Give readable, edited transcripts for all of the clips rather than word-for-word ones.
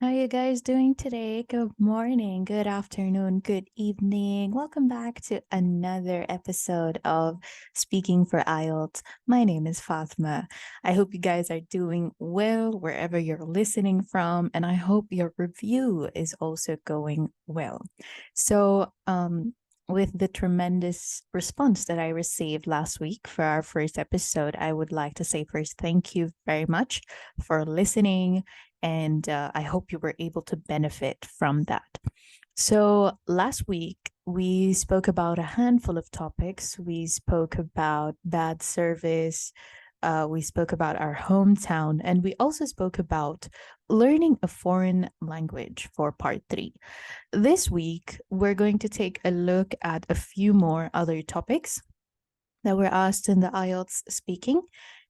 How you guys doing today? Good morning, good afternoon, good evening. Welcome back to another episode of Speaking for IELTS. My name is Fatma. I hope you guys are doing well wherever you're listening from, and I hope your review is also going well. With the tremendous response that I received last week for our first episode, I would like to say first thank you very much for listening, and I hope you were able to benefit from that. So, last week, we spoke about a handful of topics. We spoke about bad service, we spoke about our hometown, and we also spoke about learning a foreign language for part three. This week, we're going to take a look at a few more other topics that were asked in the IELTS speaking.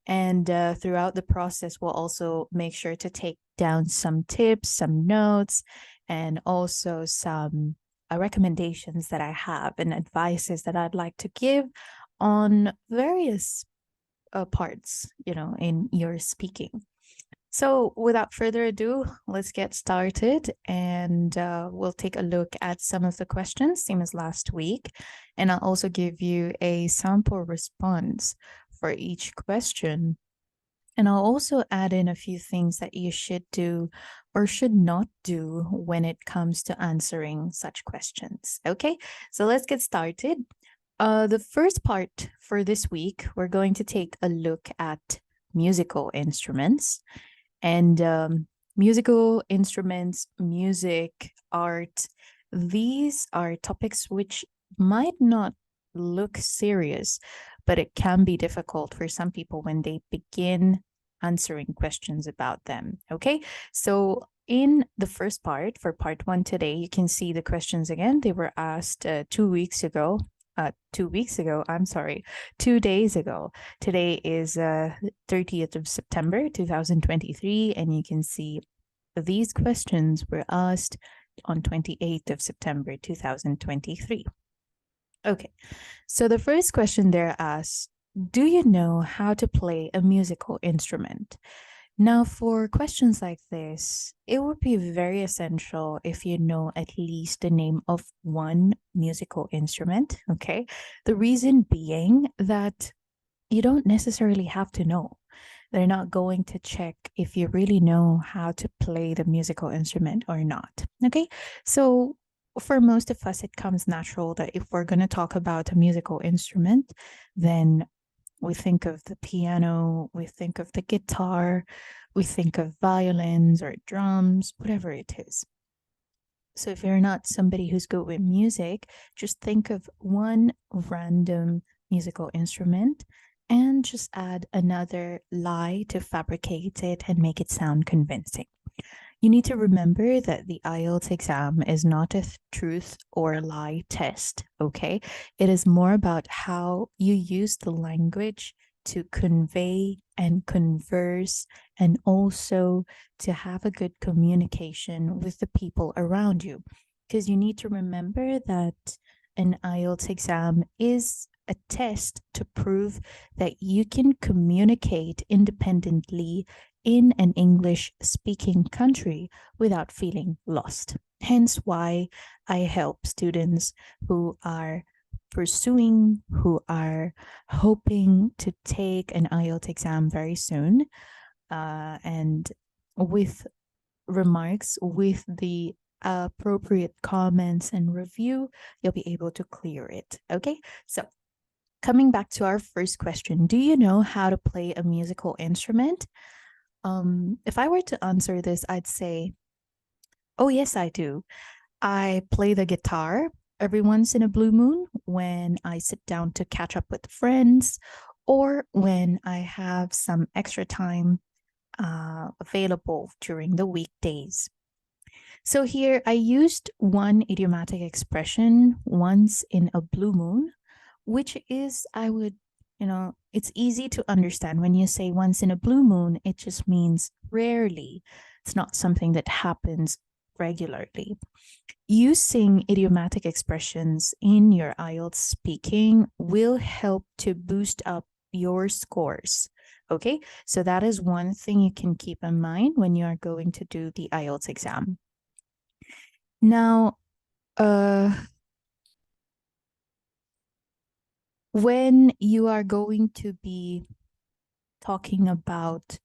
And throughout the process, we'll also make sure to take down some tips, some notes, and also some recommendations that I have and advices that I'd like to give on various parts, in your speaking. So, without further ado, let's get started and we'll take a look at some of the questions, same as last week. And I'll also give you a sample response for each question. And I'll also add in a few things that you should do or should not do when it comes to answering such questions. Okay, so let's get started. The first part for this week, we're going to take a look at musical instruments. And musical instruments, music, art, these are topics which might not look serious, but it can be difficult for some people when they begin answering questions about them. Okay, so in the first part, for part one today, you can see the questions again. They were asked 2 weeks ago. 2 weeks ago, I'm sorry, 2 days ago. Today is 30th of September 2023, and you can see these questions were asked on 28th of September 2023. Okay, so the first question there asks, do you know how to play a musical instrument? Now, for questions like this, it would be very essential if you know at least the name of one musical instrument, okay? The reason being that you don't necessarily have to know. They're not going to check if you really know how to play the musical instrument or not, okay? So, for most of us, it comes natural that if we're going to talk about a musical instrument, then we think of the piano, we think of the guitar, we think of violins or drums, whatever it is. So if you're not somebody who's good with music, just think of one random musical instrument and just add another lie to fabricate it and make it sound convincing. You need to remember that the IELTS exam is not a truth or lie test, okay? It is more about how you use the language to convey and converse and also to have a good communication with the people around you. Because you need to remember that an IELTS exam is a test to prove that you can communicate independently in an English speaking country without feeling lost. Hence why I help students who are pursuing, who are hoping to take an IELTS exam very soon, and with remarks, with the appropriate comments and review, you'll be able to clear it. Okay, so coming back to our first question, do you know how to play a musical instrument? If I were to answer this, I'd say, oh, yes, I do. I play the guitar every once in a blue moon when I sit down to catch up with friends or when I have some extra time available during the weekdays. So here I used one idiomatic expression once in a blue moon, which is, it's easy to understand when you say once in a blue moon, it just means rarely. It's not something that happens regularly. Using idiomatic expressions in your IELTS speaking will help to boost up your scores Okay, so that is one thing you can keep in mind when you are going to do the IELTS exam. Now, when you are going to be talking about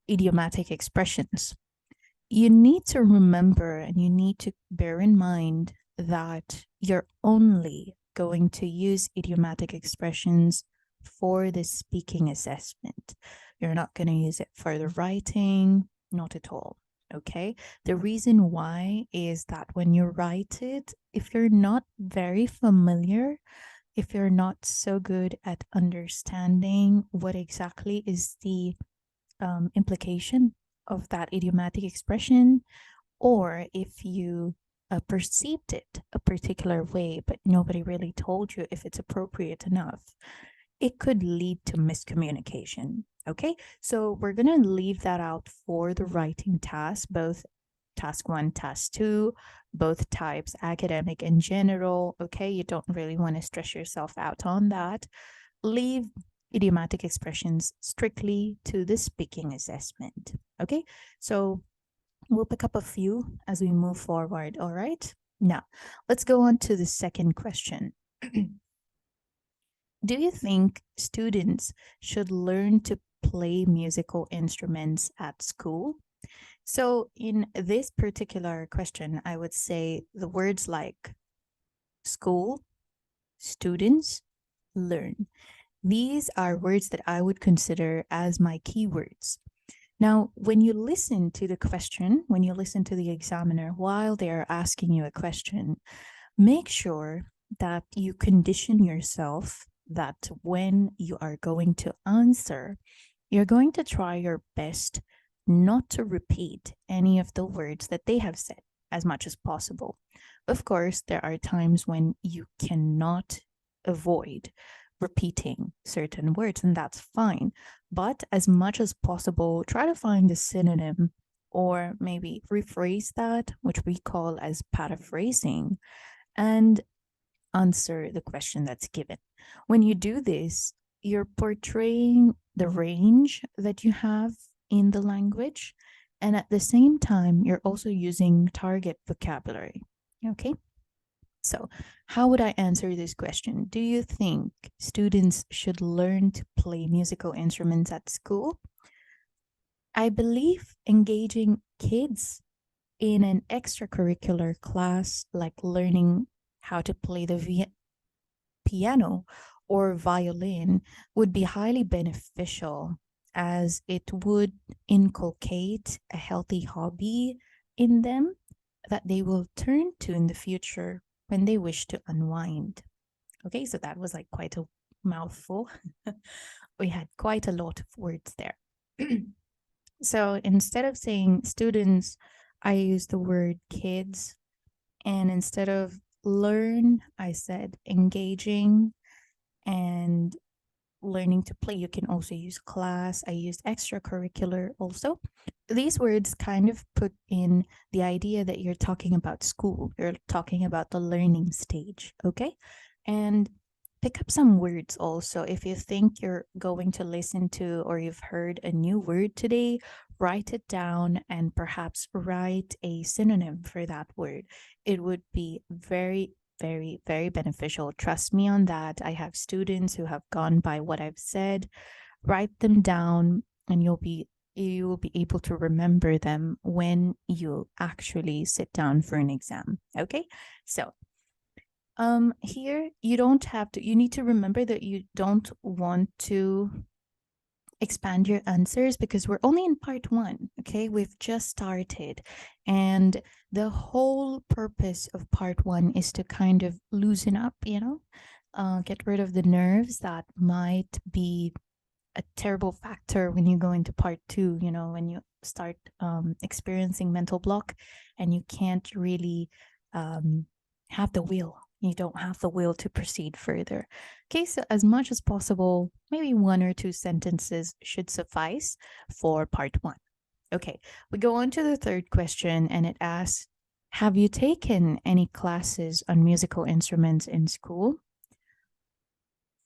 idiomatic expressions, you need to remember and you need to bear in mind that you're only going to use idiomatic expressions for the speaking assessment. You're not going to use it for the writing, not at all. Okay. The reason why is that when you write it, if you're not very familiar, if you're not so good at understanding what exactly is the implication of that idiomatic expression, or if you perceived it a particular way, but nobody really told you if it's appropriate enough, it could lead to miscommunication. Okay, so we're going to leave that out for the writing task, both task one, task two, both types, academic and general. Okay, you don't really want to stress yourself out on that. Leave idiomatic expressions strictly to the speaking assessment. Okay, so we'll pick up a few as we move forward. All right, now let's go on to the second question. Do you think students should learn to play musical instruments at school? So, in this particular question, I would say the words like school, students, learn. These are words that I would consider as my keywords. Now, when you listen to the question, when you listen to the examiner while they are asking you a question, make sure that you condition yourself that when you are going to answer, you're going to try your best not to repeat any of the words that they have said as much as possible. Of course, there are times when you cannot avoid repeating certain words, and that's fine. But as much as possible, try to find a synonym or maybe rephrase that, which we call as paraphrasing, and answer the question that's given. When you do this, you're portraying the range that you have in the language, and at the same time, you're also using target vocabulary. Okay. So, how would I answer this question? Do you think students should learn to play musical instruments at school? I believe engaging kids in an extracurricular class like learning how to play the piano or violin would be highly beneficial, as it would inculcate a healthy hobby in them that they will turn to in the future when they wish to unwind. Okay, so that was like quite a mouthful. We had quite a lot of words there. So instead of saying students, I used the word kids. And instead of learn, I said engaging and learning to play. You can also use class. I used extracurricular also. These words kind of put in the idea that you're talking about school, you're talking about the learning stage. Okay. And pick up some words also. If you think you're going to listen to or you've heard a new word today, write it down and perhaps write a synonym for that word. It would be very, very, very beneficial. Trust me on that. I have students who have gone by what I've said. Write them down and you will be able to remember them when you actually sit down for an exam. Okay? So, here you don't have to, you need to remember that you don't want to expand your answers because we're only in part one. Okay, we've just started, and the whole purpose of part one is to kind of loosen up, get rid of the nerves that might be a terrible factor when you go into part two, when you start experiencing mental block and you can't really have the will. You don't have the will to proceed further. Okay, so as much as possible, maybe one or two sentences should suffice for part one. Okay, we go on to the third question, and it asks, have you taken any classes on musical instruments in school?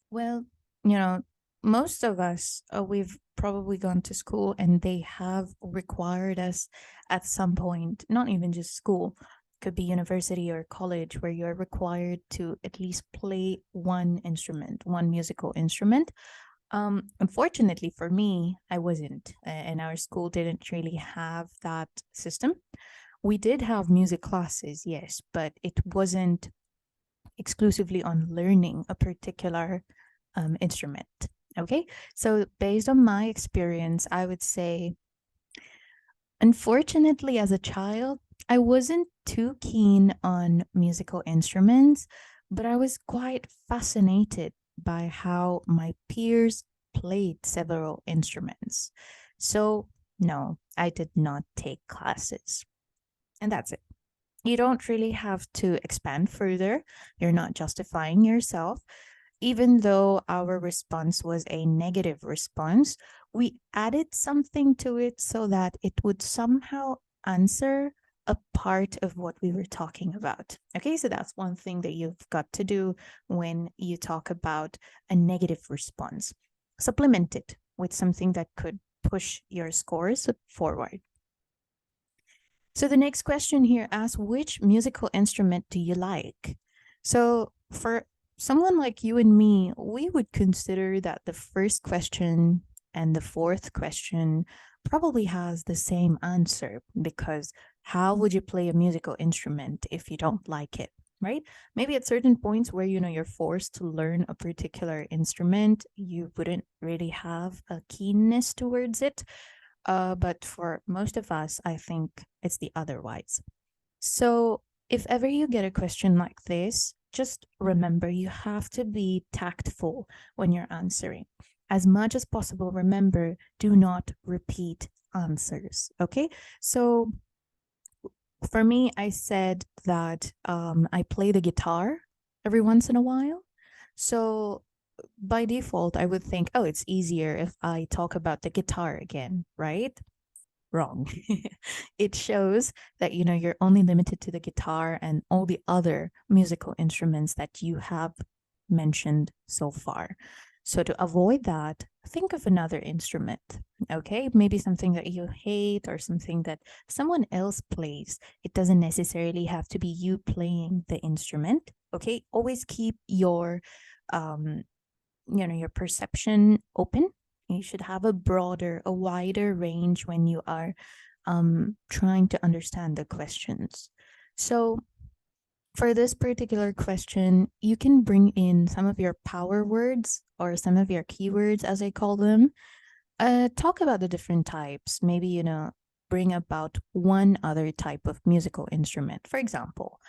Well, you know, most of us, we've probably gone to school and they have required us at some point, not even just school, could be university or college, where you're required to at least play one instrument, one musical instrument. Unfortunately for me, I wasn't, and our school didn't really have that system. We did have music classes, yes, but it wasn't exclusively on learning a particular instrument. Okay, so based on my experience, I would say, unfortunately, as a child, I wasn't too keen on musical instruments, but I was quite fascinated by how my peers played several instruments. So, no, I did not take classes. And that's it. You don't really have to expand further. You're not justifying yourself. Even though our response was a negative response, we added something to it so that it would somehow answer a part of what we were talking about. Okay, so that's one thing that you've got to do when you talk about a negative response. Supplement it with something that could push your scores forward. So the next question here asks, which musical instrument do you like? So for someone like you and me, we would consider that the first question and the fourth question probably has the same answer, because how would you play a musical instrument if you don't like it? Right? Maybe at certain points where you're forced to learn a particular instrument, you wouldn't really have a keenness towards it. But for most of us, I think it's the otherwise. So if ever you get a question like this, just remember you have to be tactful when you're answering. As much as possible, remember, do not repeat answers. Okay. So for me, I said that I play the guitar every once in a while. So by default, I would think, oh, it's easier if I talk about the guitar again, right? Wrong. It shows that you're only limited to the guitar and all the other musical instruments that you have mentioned so far. So to avoid that, think of another instrument. Okay, maybe something that you hate or something that someone else plays. It doesn't necessarily have to be you playing the instrument. Okay, always keep your your perception open. You should have a broader, a wider range when you are trying to understand the questions. So for this particular question, you can bring in some of your power words or some of your keywords, as I call them. Talk about the different types. Maybe, bring about one other type of musical instrument. For example,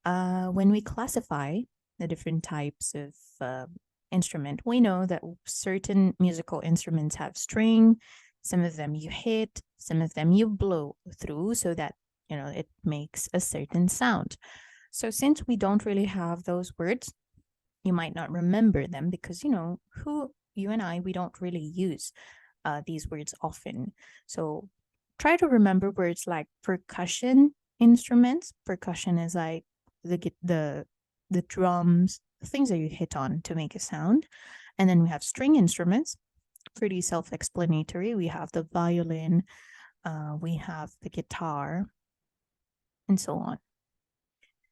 when we classify the different types of instrument, we know that certain musical instruments have string, some of them you hit, some of them you blow through so that, it makes a certain sound. So since we don't really have those words, you might not remember them because, you and I, we don't really use these words often. So try to remember words like percussion instruments. Percussion is like the drums, the things that you hit on to make a sound. And then we have string instruments, pretty self-explanatory. We have the violin, we have the guitar, and so on.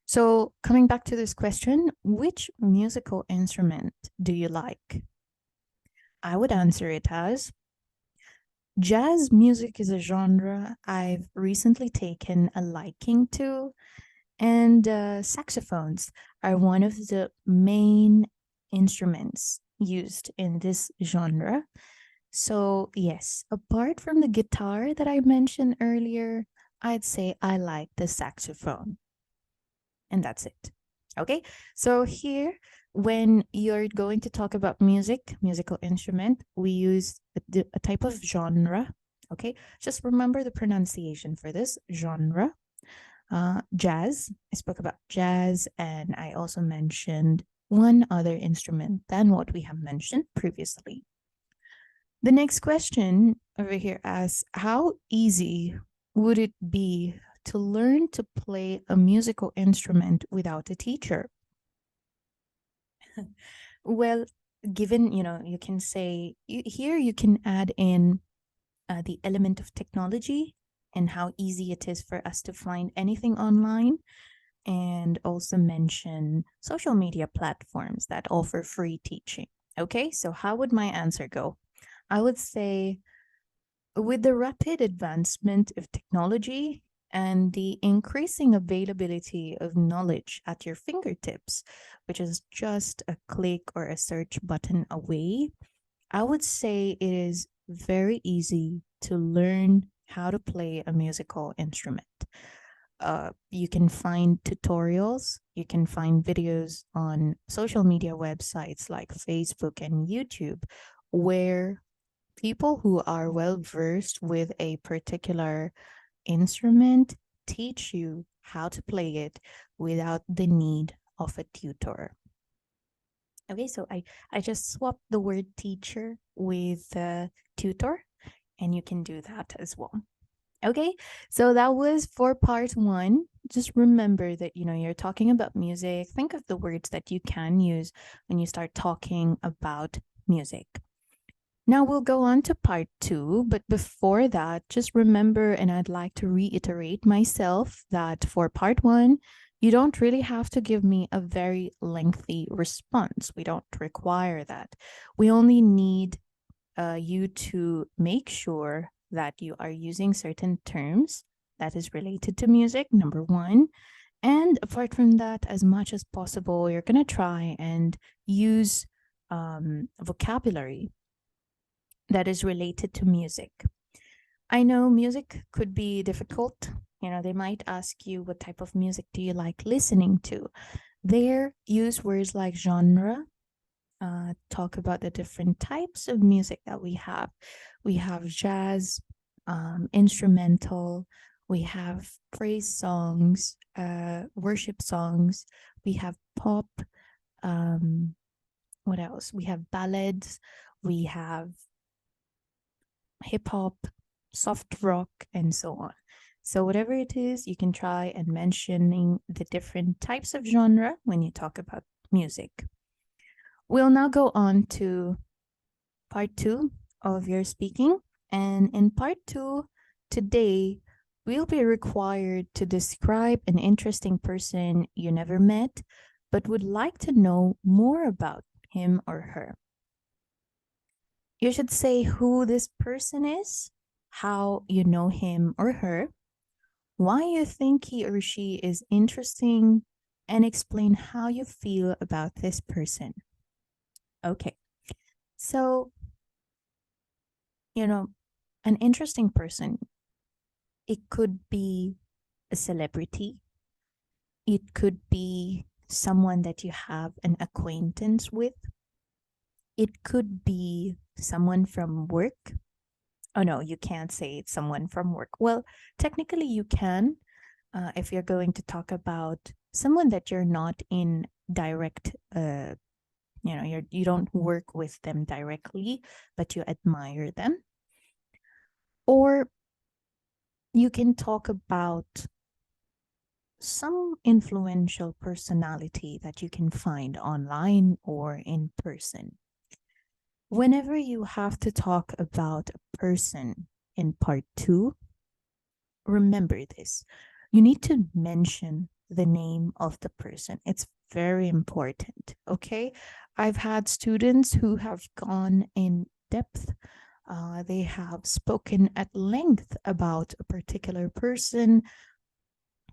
So coming back to this question, which musical instrument do you like? I would answer it as jazz music is a genre I've recently taken a liking to, and saxophones are one of the main instruments used in this genre. So, yes, apart from the guitar that I mentioned earlier, I'd say I like the saxophone. And that's it. Okay, so here, when you're going to talk about music, musical instrument, we use a type of genre. Okay, just remember the pronunciation for this genre. Jazz, I spoke about jazz, and I also mentioned one other instrument than what we have mentioned previously. The next question over here asks, how easy would it be to learn to play a musical instrument without a teacher? Well, given, you can say, here you can add in the element of technology and how easy it is for us to find anything online, and also mention social media platforms that offer free teaching. Okay, so how would my answer go? I would say, with the rapid advancement of technology and the increasing availability of knowledge at your fingertips, which is just a click or a search button away, I would say it is very easy to learn how to play a musical instrument. You can find tutorials, you can find videos on social media websites like Facebook and YouTube, where people who are well versed with a particular instrument teach you how to play it without the need of a tutor. Okay, so I just swapped the word teacher with tutor, and you can do that as well. Okay, so that was for part one. Just remember that, you're talking about music. Think of the words that you can use when you start talking about music. Now we'll go on to part two, but before that, just remember, and I'd like to reiterate myself, that for part one, you don't really have to give me a very lengthy response. We don't require that. We only need you to make sure that you are using certain terms that is related to music, number one. And apart from that, as much as possible, you're going to try and use vocabulary that is related to music. I know music could be difficult. They might ask you, what type of music do you like listening to? There, use words like genre, talk about the different types of music that we have. We have jazz, instrumental, we have praise songs, worship songs, we have pop. What else? We have ballads, we have hip hop, soft rock, and so on. So, whatever it is, you can try and mentioning the different types of genre when you talk about music. We'll now go on to part two of your speaking. And in part two, today, we'll be required to describe an interesting person you never met, but would like to know more about him or her. You should say who this person is, how you know him or her, why you think he or she is interesting, and explain how you feel about this person. Okay, so, you know, an interesting person, it could be a celebrity, it could be someone that you have an acquaintance with, it could be someone from work. Oh no, you can't say it's someone from work. Well, technically you can, if you're going to talk about someone that you're not in direct, you don't work with them directly, but you admire them. Or you can talk about some influential personality that you can find online or in person. Whenever you have to talk about a person in part two, remember this. You need to mention the name of the person. It's very important. Okay. I've had students who have gone in depth. They have spoken at length about a particular person,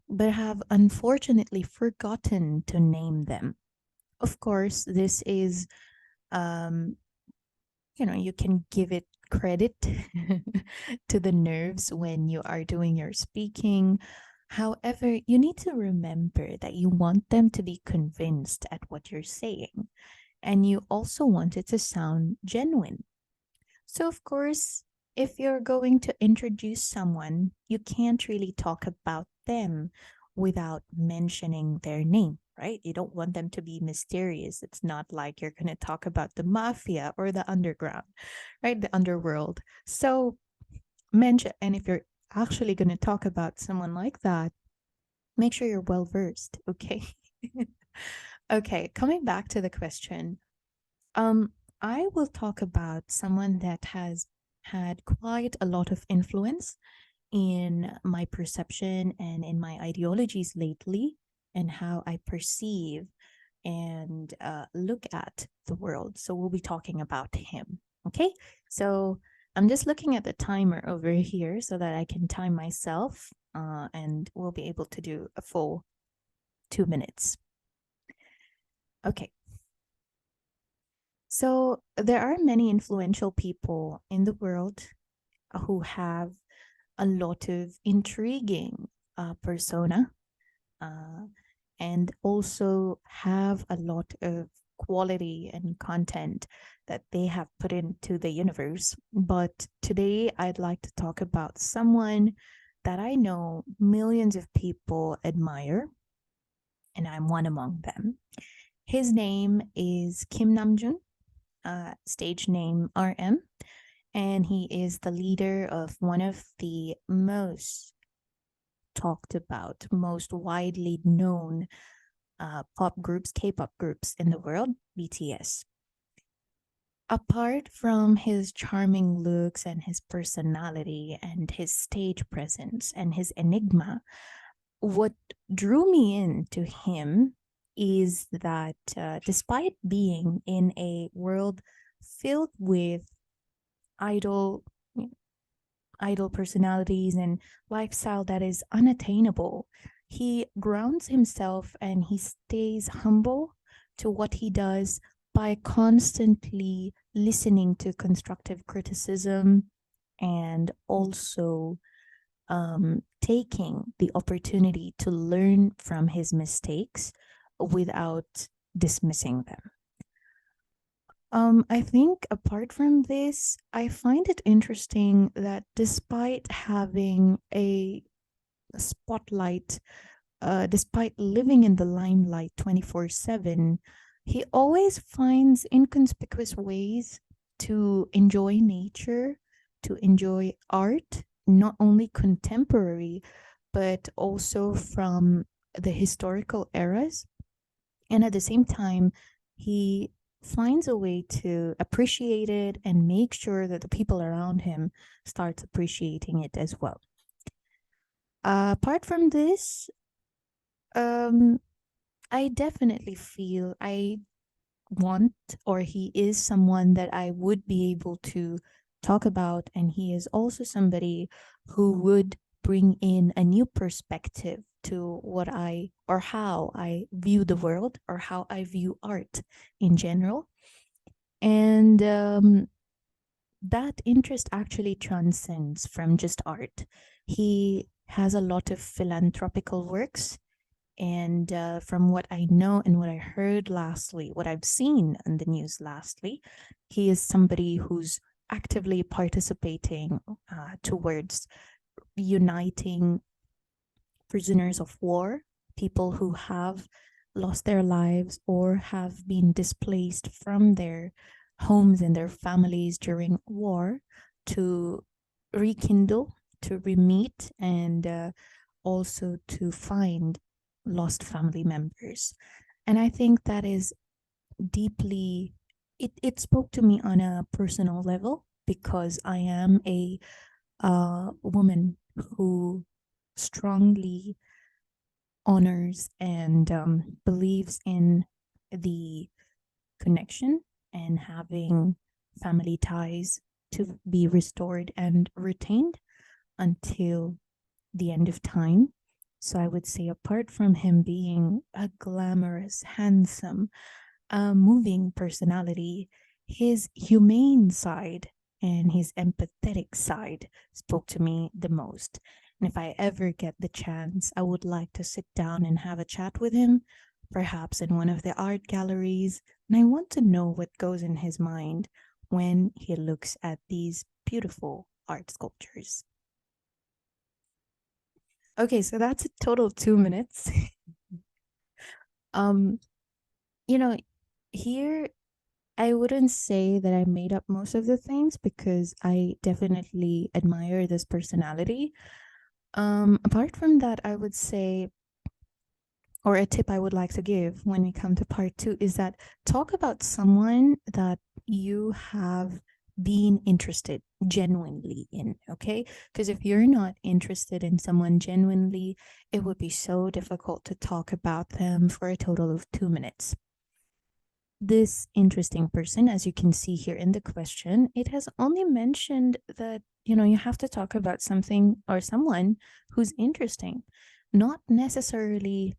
but have unfortunately forgotten to name them. Of course, this is, um, you can give it credit to the nerves when you are doing your speaking. However, you need to remember that you want them to be convinced at what you're saying, and you also want it to sound genuine. So, of course, if you're going to introduce someone, you can't really talk about them without mentioning their name, right? You don't want them to be mysterious. It's not like you're going to talk about the mafia or the underground, right? The underworld. So, mention, and if you're actually going to talk about someone like that, make sure you're well versed, okay? Okay, coming back to the question, Um, I will talk about someone that has had quite a lot of influence in my perception and in my ideologies lately, and how I perceive and look at the world. So we'll be talking about him. Okay. So I'm just looking at the timer over here so that I can time myself, and we'll be able to do a full 2 minutes. Okay. So there are many influential people in the world who have a lot of intriguing persona, uh, and also have a lot of quality and content that they have put into the universe. But today I'd like to talk about someone that I know millions of people admire, and I'm one among them. His name is Kim Namjoon, stage name RM, and he is the leader of one of the most talked about, most widely known pop groups, K-pop groups in the world, BTS. Apart from his charming looks and his personality and his stage presence and his enigma, what drew me into him is that despite being in a world filled with idol idol personalities and lifestyle that is unattainable, he grounds himself and he stays humble to what he does by constantly listening to constructive criticism and also taking the opportunity to learn from his mistakes without dismissing them. I think apart from this, I find it interesting that despite having a spotlight, despite living in the limelight 24/7, he always finds inconspicuous ways to enjoy nature, to enjoy art, not only contemporary, but also from the historical eras. And at the same time, he finds a way to appreciate it and make sure that the people around him starts appreciating it as well. Apart from this, um, I definitely feel I want, or he is someone that I would be able to talk about, and he is also somebody who would bring in a new perspective to what I or how I view the world or how I view art in general. And that interest actually transcends from just art. He has a lot of philanthropical works, and from what I know and what I heard lastly, what I've seen in the news lastly, he is somebody who's actively participating towards uniting prisoners of war, people who have lost their lives or have been displaced from their homes and their families during war, to rekindle, to re-meet, and also to find lost family members. And I think that is deeply, it spoke to me on a personal level because I am a woman who strongly honors and believes in the connection and having family ties to be restored and retained until the end of time. So I would say, apart from him being a glamorous, handsome, moving personality, his humane side and his empathetic side spoke to me the most. And if I ever get the chance, I would like to sit down and have a chat with him, perhaps in one of the art galleries. And I want to know what goes in his mind when he looks at these beautiful art sculptures. Okay, so that's a total of 2 minutes. um, you know, here I wouldn't say that I made up most of the things because I definitely admire this personality. Apart from that, I would say or a tip I would like to give when we come to part two is that talk about someone that you have been interested genuinely in, okay? Because if you're not interested in someone genuinely, it would be so difficult to talk about them for a total of 2 minutes. This interesting person, as you can see here in the question, it has only mentioned that, you have to talk about something or someone who's interesting, not necessarily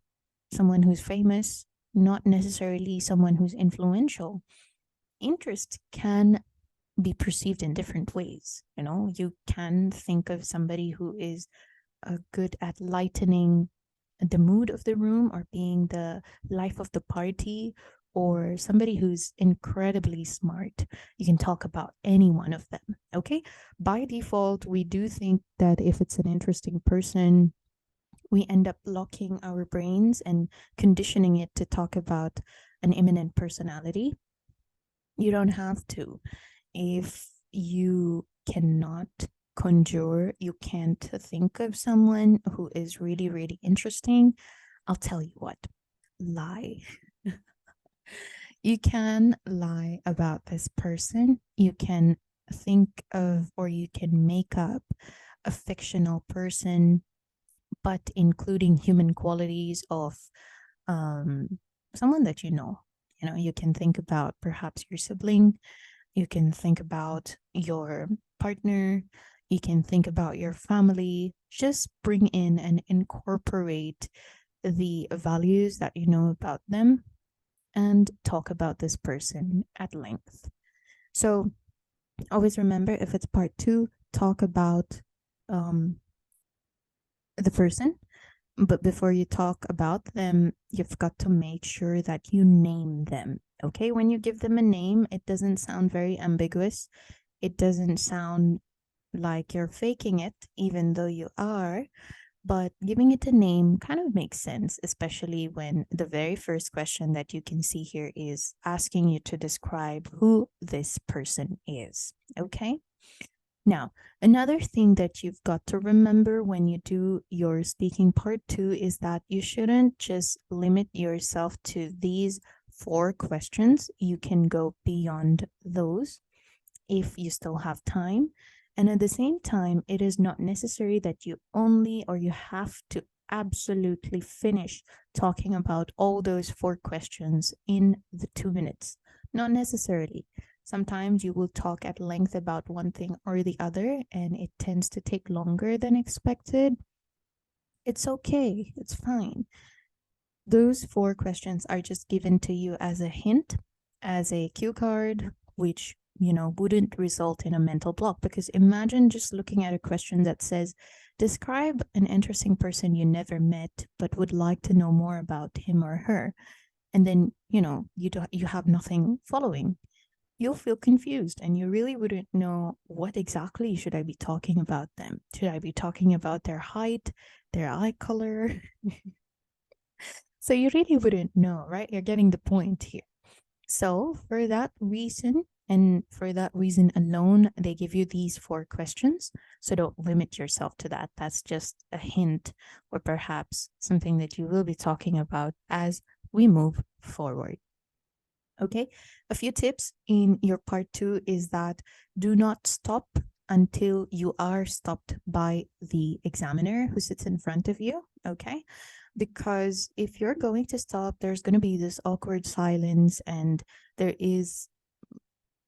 someone who's famous, not necessarily someone who's influential. Interest can be perceived in different ways. You can think of somebody who is good at lightening the mood of the room or being the life of the party, or somebody who's incredibly smart. You can talk about any one of them. Okay. By default, we do think that if it's an interesting person, we end up locking our brains and conditioning it to talk about an eminent personality. You don't have to. If you cannot conjure, you can't think of someone who is really, really interesting, I'll tell you what, lie. You can lie about this person. You can think of, or you can make up a fictional person, but including human qualities of um, someone that you know. You can think about perhaps your sibling, you can think about your partner, you can think about your family. Just bring in and incorporate the values that you know about them and talk about this person at length. So always remember, if it's part two, talk about um, the person. But before you talk about them, you've got to make sure that you name them. Okay. When you give them a name, it doesn't sound very ambiguous. It doesn't sound like you're faking it, even though you are. But giving it a name kind of makes sense, especially when the very first question that you can see here is asking you to describe who this person is. Okay. Now, another thing that you've got to remember when you do your speaking part two is that you shouldn't just limit yourself to these 4 questions. You can go beyond those if you still have time. And at the same time, it is not necessary that you only or you have to absolutely finish talking about all those 4 questions in the 2 minutes. Not necessarily. Sometimes you will talk at length about one thing or the other, and it tends to take longer than expected. It's okay, it's fine. Those 4 questions are just given to you as a hint, as a cue card, which wouldn't result in a mental block. Because imagine just looking at a question that says, describe an interesting person you never met but would like to know more about him or her. And then, you have nothing following. You'll feel confused and you really wouldn't know what exactly should I be talking about them. Should I be talking about their height, their eye color? So you really wouldn't know, right? You're getting the point here. So, for that reason, and for that reason alone, they give you these 4 questions. So, don't limit yourself to that. That's just a hint, or perhaps something that you will be talking about as we move forward. Okay. A few tips in your part two is that do not stop until you are stopped by the examiner who sits in front of you. Okay. Because if you're going to stop, there's going to be this awkward silence, and there is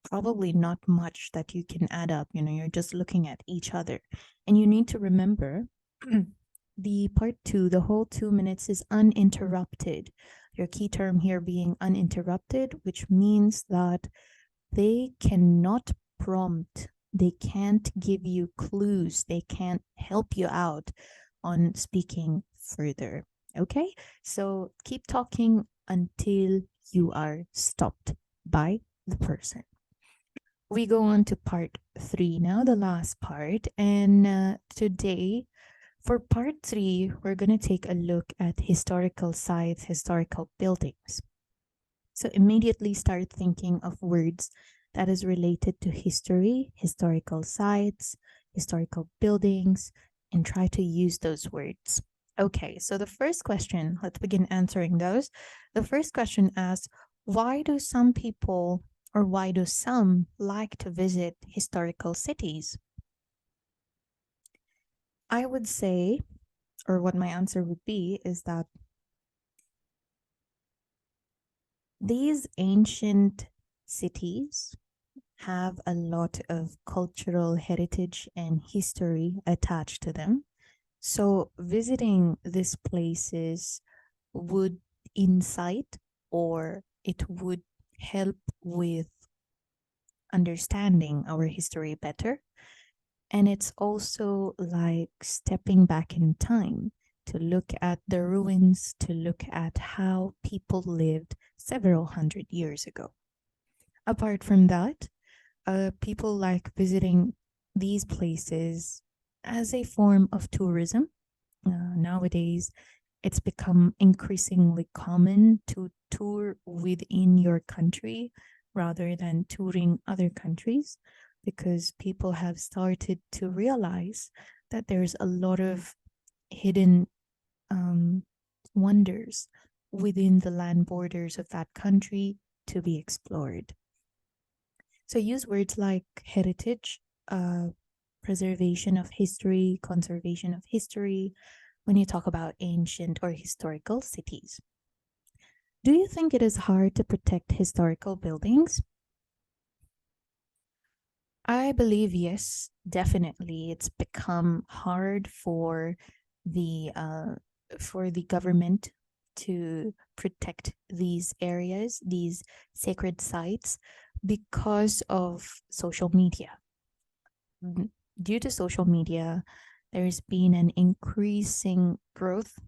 probably not much that you can add up. You're just looking at each other. And you need to remember the part two, the whole 2 minutes is uninterrupted. Your key term here being uninterrupted, which means that they cannot prompt, they can't give you clues, they can't help you out on speaking further. Okay, so keep talking until you are stopped by the person. We go on to part three now, the last part. And today, for part three, we're going to take a look at historical sites, historical buildings. So immediately start thinking of words that is related to history, historical sites, historical buildings, and try to use those words. Okay, so the first question, let's begin answering those. The first question asks, why do some people or why do some like to visit historical cities? I would say, or what my answer would be, is that these ancient cities have a lot of cultural heritage and history attached to them. So, visiting these places would incite or it would help with understanding our history better. And it's also like stepping back in time to look at the ruins, to look at how people lived several hundred years ago. Apart from that, people like visiting these places as a form of tourism. Nowadays, it's become increasingly common to tour within your country rather than touring other countries because people have started to realize that there's a lot of hidden um, wonders within the land borders of that country to be explored. So use words like heritage, uh, preservation of history, conservation of history when you talk about ancient or historical cities. Do you think it is hard to protect historical buildings? I believe yes, definitely. It's become hard for the government to protect these areas, these sacred sites, because of social media. Due to social media, there's been an increasing growth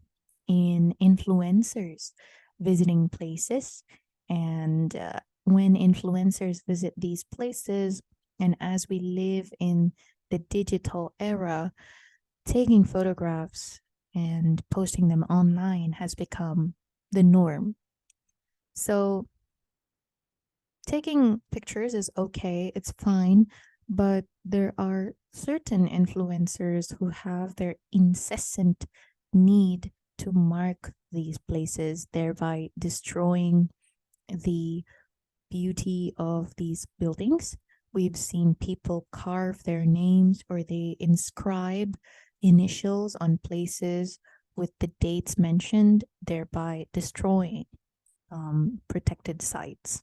in influencers visiting places. And when influencers visit these places, and as we live in the digital era, taking photographs and posting them online has become the norm. So taking pictures is okay, it's fine, but there are certain influencers who have their incessant need to mark these places, thereby destroying the beauty of these buildings. We've seen people carve their names or they inscribe initials on places with the dates mentioned, thereby destroying protected sites.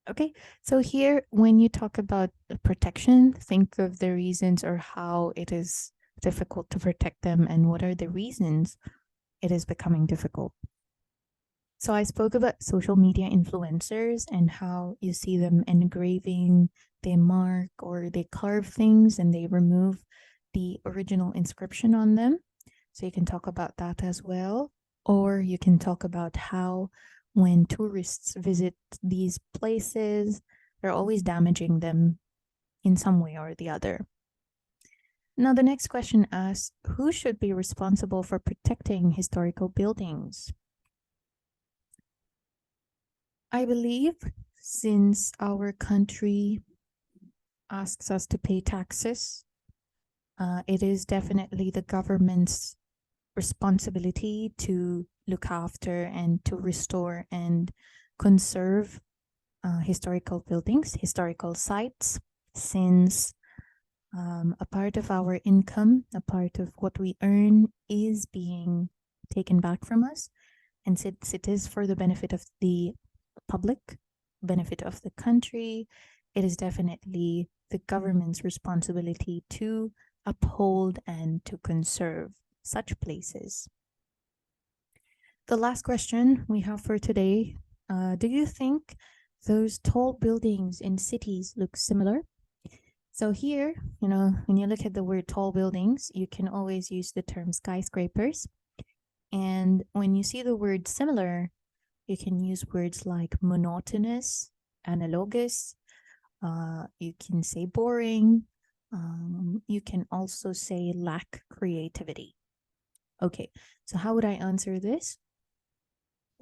Okay, so here, when you talk about protection, think of the reasons or how it is difficult to protect them and what are the reasons it is becoming difficult. So, I spoke about social media influencers and how you see them engraving, they mark or they carve things and they remove the original inscription on them. So, you can talk about that as well. Or you can talk about how when tourists visit these places, they're always damaging them in some way or the other. Now, the next question asks, who should be responsible for protecting historical buildings? I believe since our country asks us to pay taxes, it is definitely the government's responsibility to look after and to restore and conserve historical buildings, historical sites, since a part of our income, a part of what we earn is being taken back from us. And since it is for the benefit of the public, benefit of the country, it is definitely the government's responsibility to uphold and to conserve such places. The last question we have for today, do you think those tall buildings in cities look similar? So here, when you look at the word tall buildings, you can always use the term skyscrapers. And when you see the word similar, you can use words like monotonous, analogous. You can say boring. You can also say lack creativity. Okay, so how would I answer this?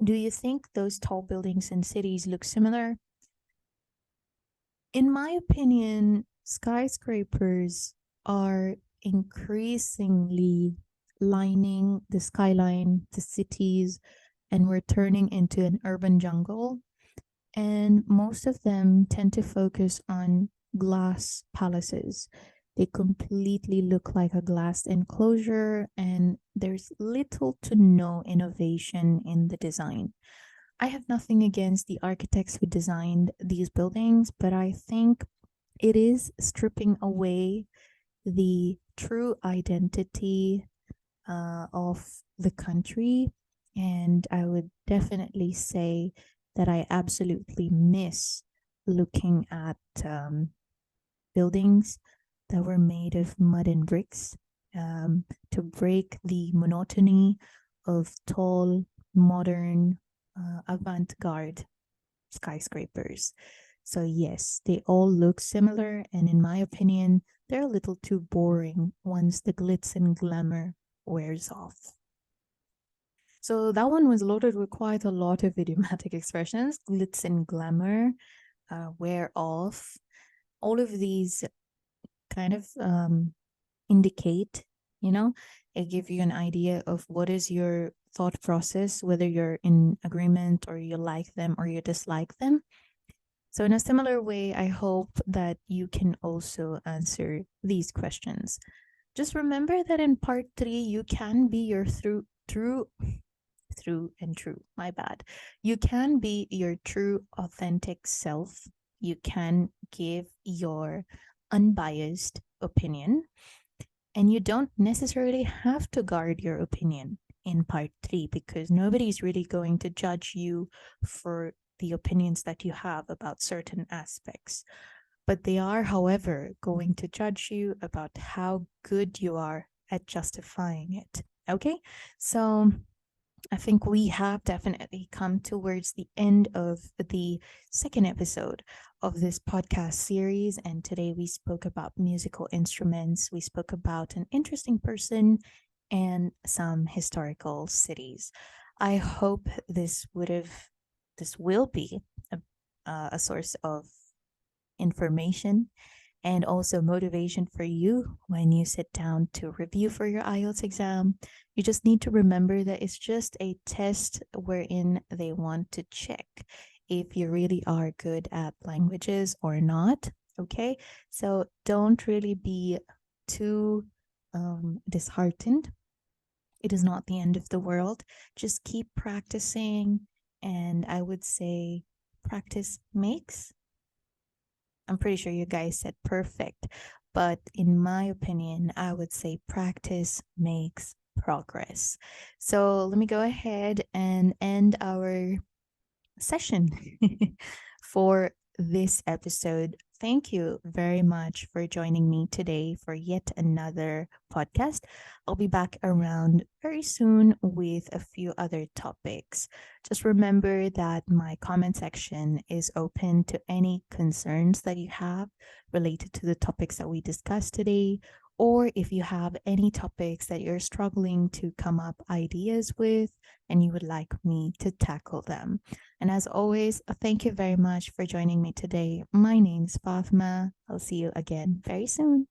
Do you think those tall buildings in cities look similar? In my opinion, skyscrapers are increasingly lining the skyline, the cities, and we're turning into an urban jungle. And most of them tend to focus on glass palaces. They completely look like a glass enclosure, and there's little to no innovation in the design. I have nothing against the architects who designed these buildings, but I think it is stripping away the true identity of the country. And I would definitely say that I absolutely miss looking at buildings that were made of mud and bricks to break the monotony of tall, modern, avant garde skyscrapers. So, yes, they all look similar, and in my opinion, they're a little too boring once the glitz and glamour wears off. So, that one was loaded with quite a lot of idiomatic expressions. Glitz and glamour, wear off. All of these kind of indicate, you know, it give you an idea of what is your thought process, whether you're in agreement or you like them or you dislike them. So, in a similar way, I hope that you can also answer these questions. Just remember that in part three, you can be your true, my bad. You can be your true, authentic self. You can give your unbiased opinion, and you don't necessarily have to guard your opinion in part three because nobody's really going to judge you for the opinions that you have about certain aspects. But they are, however, going to judge you about how good you are at justifying it. Okay? So I think we have definitely come towards the end of the second episode of this podcast series. And today we spoke about musical instruments, we spoke about an interesting person, and some historical cities. I hope this will be a source of information and also motivation for you when you sit down to review for your IELTS exam. You just need to remember that it's just a test wherein they want to check if you really are good at languages or not. Okay, so don't really be too disheartened. It is not the end of the world. Just keep practicing, and I would say practice makes. I'm pretty sure you guys said perfect, but in my opinion, I would say practice makes progress. So let me go ahead and end our session for this episode. Thank you very much for joining me today for yet another podcast. I'll be back around very soon with a few other topics. Just remember that my comment section is open to any concerns that you have related to the topics that we discussed today, or if you have any topics that you're struggling to come up ideas with and you would like me to tackle them. And as always, thank you very much for joining me today. My name's Fatima. I'll see you again very soon.